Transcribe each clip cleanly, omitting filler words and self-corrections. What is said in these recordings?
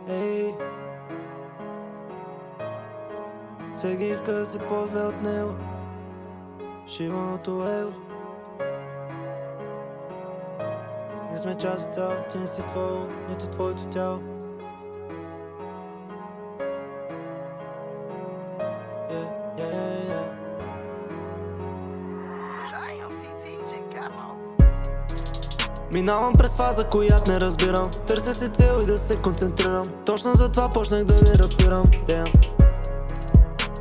Ей, всеки иска да се ползва от него. Шималното его. Не сме част от цяло, ти не си твое, нито твоето тяло. Минавам през фаза, която не разбирам. Търся си цел и да се концентрирам. Точно затова почнах да ви рапирам.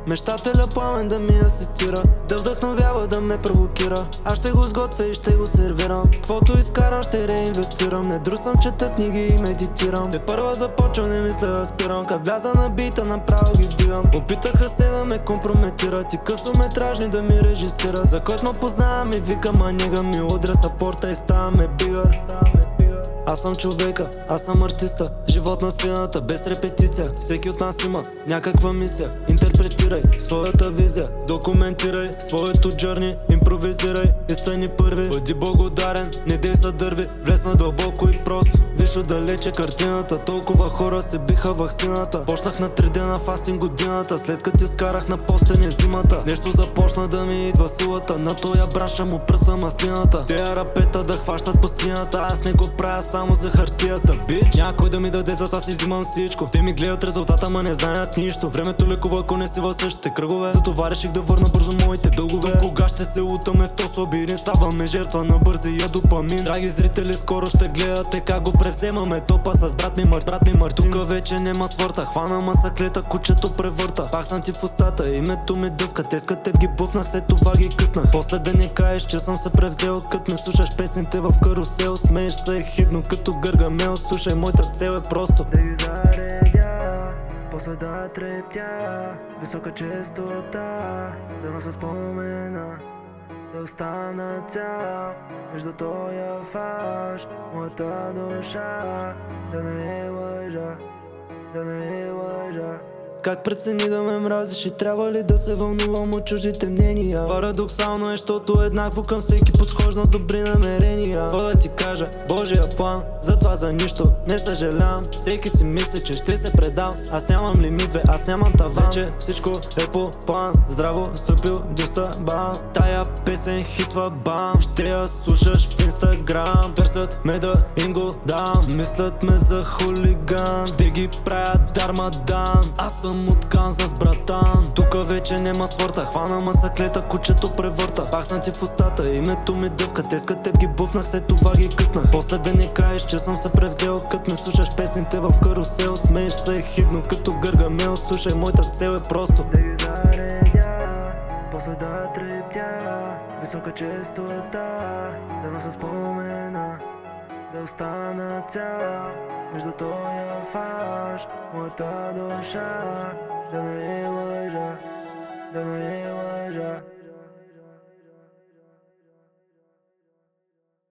Мечтателя пламен да ми асистира, да вдъхновява, да ме провокира. Аз ще го сготвя и ще го сервирам. Квото изкарам, ще реинвестирам. Не друсам, чета книги и медитирам. Те първа започвам, не мисля да спирам. Как вляза на бита, направо ги вдигам. Опитаха се да ме компрометират и късометражни да ми режисира. За който ме познава ми вика манига, ми удря сапорта и ставаме бигър. Аз съм човека, аз съм артиста. Живот на сцената, без репетиция. Всеки от нас има някаква мисия. Интерпретирай своята визия, документирай своето джърни, импровизирай и стани първи. Бъди благодарен, не дей за дърви, влезна дълбоко и просто. Виж отдалече картината, толкова хора се биха ваксината. Почнах на 3 дена фастинг годината, след като изкарах на постене зимата. Нещо започна да ми идва силата, на тоя браша му пръса маслината. Тея рапета да хващат пустината, аз не го правя само за хартията, бич. Някой да ми даде, зато си взимам всичко. Те ми гледат резултата, ма не знаят нищо. Времето лекува, ако не си в същите кръгове. Затова реших да върна бързо моите дългове. До кога ще се утаме в този лабиринт, ставаме жертва на бързия допамин. Драги зрители, скоро ще гледате как го превземаме топа с брат ми Мартин. Тука вече нема свърта, хвана масаклета, кучето превърта. Пак съм ти в устата, името ми дъвка. Теска теб ги бъфнах, след това ги кътнах. После да не каеш, че съм се превзел. Кът ме слушаш песните в карусел, смееш се хидно като Гъргамел. Слушай, моята цел е просто да ги заредя, после да трептя. Висока честота, да нося спомена, да остана цял между тоя фаш. Моята душа да не е лъжа, да не е лъжа. Как прецени да ме мразиш и трябва ли да се вълнувам от чуждите мнения? Парадоксално е, защото еднакво към всеки подхожда с добри намерения. Какво да ти кажа, Божия план, затова за нищо не съжалявам. Всеки си мисли, че ще се предам. Аз нямам лимит, бе, аз нямам таван. Вече всичко е по план, здраво стъпил доста бам. Тая песен хитва бам, ще я слушаш в Инстаграм. Търсят ме да им го дам, мислят ме за хулиган. Ще ги правя дармадан, аз съм от Канзас, братан. Тука вече нема свърта, хвана масаклета, кучето превърта. Пак съм ти в устата, името ми дъвка. Теска теб ги бъфнах, след това ги кътнах. После да не каеш, че съм се превзел. Кът ме слушаш песните в карусел, смееш се хидно като Гъргамел. Слушай, моята цел е просто да ги заредя, после да трептя. Висока честота, да нося спомена, да остана цял между тоя фаш. Моята душа да не е лъжа, да не е лъжа.